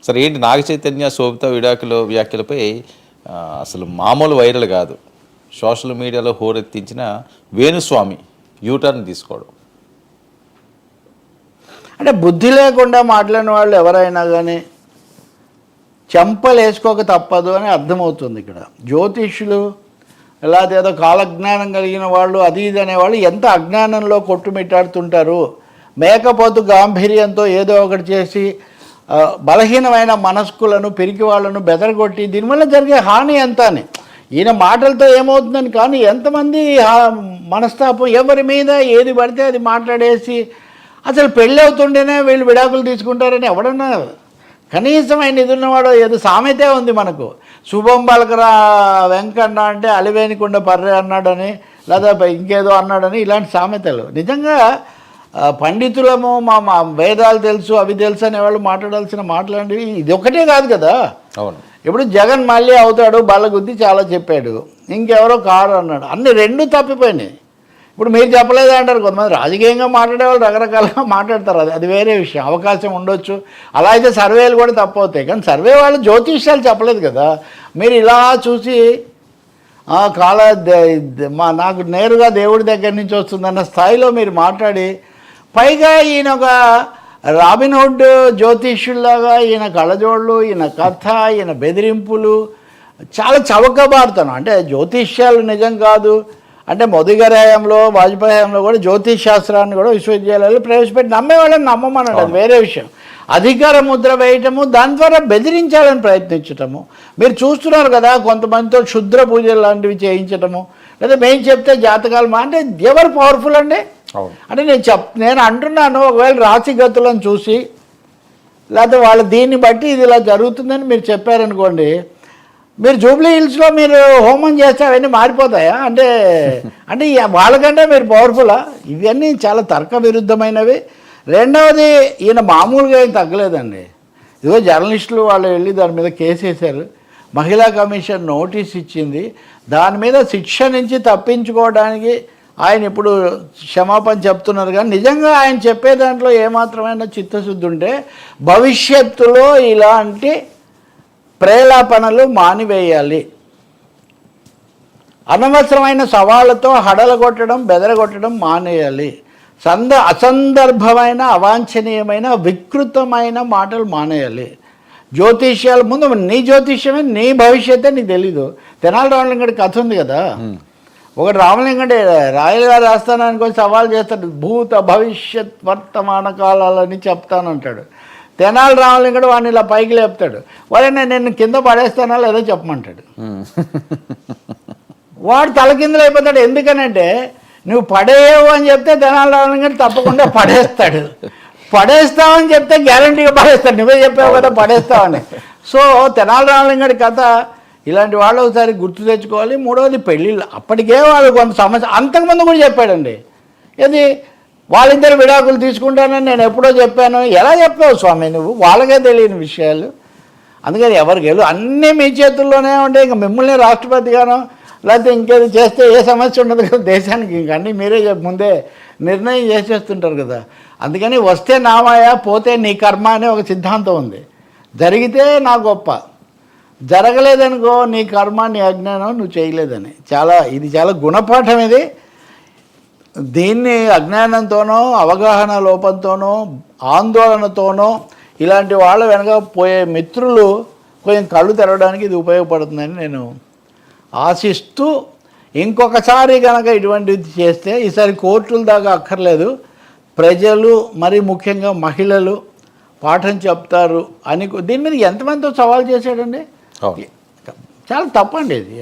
సరే ఏంటి నాగ చైతన్య శోభిత వ్యాఖ్యలపై అసలు మామూలు వైరల్ కాదు, సోషల్ మీడియాలో హోరెత్తించిన వేణుస్వామి యూటర్న్ తీసుకోవడం. అంటే బుద్ధి లేకుండా మాట్లాడిన వాళ్ళు ఎవరైనా కానీ చెంపలు వేసుకోక తప్పదు అని అర్థమవుతుంది. ఇక్కడ జ్యోతిష్యులు లేకపోతే ఏదో కాలజ్ఞానం కలిగిన వాళ్ళు అది ఇది అనేవాళ్ళు ఎంత అజ్ఞానంలో కొట్టుమిట్టాడుతుంటారు. మేకపోతు గాంభీర్యంతో ఏదో ఒకటి చేసి బలహీనమైన మనస్కులను పిరికి వాళ్ళను బెదరగొట్టి దీనివల్ల జరిగే హాని ఎంత అని ఈయన మాటలతో ఏమవుతుందని. కానీ ఎంతమంది మనస్తాపం ఎవరి మీద ఏది పడితే అది మాట్లాడేసి అసలు పెళ్ళి అవుతుంటేనే వీళ్ళు విడాకులు తీసుకుంటారని ఎవడన్నా కనీసం ఆయన ఇది ఉన్నవాడు. ఏదో సామెతే ఉంది మనకు, శుభం పలకరా వెంకన్న అంటే అలివేనికుండ పర్రే అన్నాడని లేదా ఇంకేదో అన్నాడని, ఇలాంటి సామెతలు. నిజంగా పండితులము మా వేదాలు తెలుసు అవి తెలుసు అనేవాళ్ళు మాట్లాడాల్సిన మాట్లాడేవి ఇది ఒకటే కాదు కదా. అవును, ఇప్పుడు జగన్ మళ్ళీ అవుతాడు బల్లగుద్ది చాలా చెప్పాడు, ఇంకెవరో కారు అన్నాడు, అన్ని రెండు తప్పిపోయినాయి. ఇప్పుడు మీరు చెప్పలేదా అంటారు కొంతమంది. రాజకీయంగా మాట్లాడేవాళ్ళు రకరకాలుగా మాట్లాడతారు, అది వేరే విషయం, అవకాశం ఉండొచ్చు. అలా అయితే సర్వేలు కూడా తప్పవుతాయి. కానీ సర్వే వాళ్ళు జ్యోతిష్యాలు చెప్పలేదు కదా. మీరు ఇలా చూసి నాకు నేరుగా దేవుడి దగ్గర నుంచి వస్తుందన్న స్థాయిలో మీరు మాట్లాడి, పైగా ఈయన ఒక రాబిన్హుడ్ జ్యోతిష్యుల్లాగా ఈయన కళ్ళజోళ్ళు, ఈయన కథ, ఈయన బెదిరింపులు చాలా చవకబారుతాను. అంటే జ్యోతిష్యాలు నిజం కాదు అంటే మోదీ గారి హయాంలో వాజ్పేయి హయాంలో కూడా జ్యోతిష్ శాస్త్రాన్ని కూడా విశ్వవిద్యాలయాలు ప్రవేశపెట్టి నమ్మేవాళ్ళని నమ్మమన్నాడు, అది వేరే విషయం. అధికార ముద్ర వేయటము, దాని ద్వారా బెదిరించాలని ప్రయత్నించటము మీరు చూస్తున్నారు కదా. కొంతమందితో క్షుద్ర పూజలు లాంటివి చేయించటము, లేదా మేము చెప్తే జాతకాలు అంటే ఎవరు పవర్ఫుల్ అండి. అంటే నేను అంటున్నాను, ఒకవేళ రాశిగతులను చూసి లేకపోతే వాళ్ళ దీన్ని బట్టి ఇది ఇలా జరుగుతుందని మీరు చెప్పారనుకోండి, మీరు జూబ్లీ హిల్స్లో మీరు హోమం చేస్తే అవన్నీ మారిపోతాయా? అంటే వాళ్ళకంటే మీరు పవర్ఫుల్లా? ఇవన్నీ చాలా తర్క విరుద్ధమైనవి. రెండవది, ఈయన మామూలుగా ఏం తగ్గలేదండి. ఇదిగో జర్నలిస్టులు వాళ్ళు వెళ్ళి దాని మీద కేసు వేశారు, మహిళా కమిషన్ నోటీస్ ఇచ్చింది, దాని మీద శిక్ష నుంచి తప్పించుకోవడానికి ఆయన ఇప్పుడు క్షమాపణ చెప్తున్నారు. కానీ నిజంగా ఆయన చెప్పే దాంట్లో ఏమాత్రమైన చిత్తశుద్ధి ఉంటే భవిష్యత్తులో ఇలాంటి ప్రేలాపనలు మానివేయాలి. అనవసరమైన సవాళ్ళతో హడలగొట్టడం బెదరగొట్టడం మానేయాలి. అసందర్భమైన అవాంఛనీయమైన వికృతమైన మాటలు మానేయాలి. జ్యోతిష్యాల ముందు నీ జ్యోతిష్యమే నీ భవిష్యత్తే నీకు తెలీదు. తెనాలి రామలింగడి కథ ఉంది కదా, ఒకటి రామలింగడే రాయలు గారు రాస్తానని కొంచెం సవాల్ చేస్తాడు, భూత భవిష్యత్ వర్తమాన కాలాలని చెప్తానంటాడు. తెనాలి రామలింగడు వాడిని ఇలా పైకి లేపుతాడు, వాడైనా నేను కింద పడేస్తానా లేదో చెప్పమంటాడు. వాడు తలకిందులు అయిపోతాడు. ఎందుకనంటే నువ్వు పడేయవు అని చెప్తే తెనాలి రామలింగడు తప్పకుండా పడేస్తాడు, పడేస్తావని చెప్తే గ్యారంటీగా పడేస్తాడు. నువ్వే చెప్పావు కదా పడేస్తావని. సో తెనాలి రామలింగడి కథ ఇలాంటి వాళ్ళు ఒకసారి గుర్తు తెచ్చుకోవాలి. మూడవది పెళ్ళిళ్ళు, అప్పటికే వాళ్ళు కొంత సమస్య అంతకుముందు కూడా చెప్పాడండి. ఏది వాళ్ళిద్దరు విడాకులు తీసుకుంటానని నేను ఎప్పుడో చెప్పాను. ఎలా చెప్పావు స్వామి నువ్వు? వాళ్ళకే తెలియని విషయాలు. అందుకని ఎవరికి వెళ్ళు అన్నీ మీ చేతుల్లోనే ఉంటాయి. ఇంక మిమ్మల్ని రాష్ట్రపతిగానో లేకపోతే ఇంకేదో చేస్తే ఏ సమస్య ఉండదు కదా దేశానికి. ఇంక అన్నీ మీరే ముందే నిర్ణయం చేసేస్తుంటారు కదా. అందుకని వస్తే నా మాయ పోతే నీ కర్మ అనే ఒక సిద్ధాంతం ఉంది. జరిగితే నా గొప్ప, జరగలేదనుకో నీ కర్మ నీ అజ్ఞానం నువ్వు చేయలేదని. ఇది చాలా గుణపాఠం. ఇది దీన్ని అజ్ఞానంతోనో అవగాహన లోపంతోనో ఆందోళనతోనో ఇలాంటి వాళ్ళ వెనక పోయే మిత్రులు కొంచెం కళ్ళు తెరవడానికి ఇది ఉపయోగపడుతుందని నేను ఆశిస్తూ, ఇంకొకసారి కనుక ఇటువంటిది చేస్తే ఈసారి కోర్టుల దాకా అక్కర్లేదు, ప్రజలు మరి ముఖ్యంగా మహిళలు పాఠం చెప్తారు అని. దీని మీద ఎంతమందితో సవాల్ చేశాడండి? చాలా తప్పండి ఇది.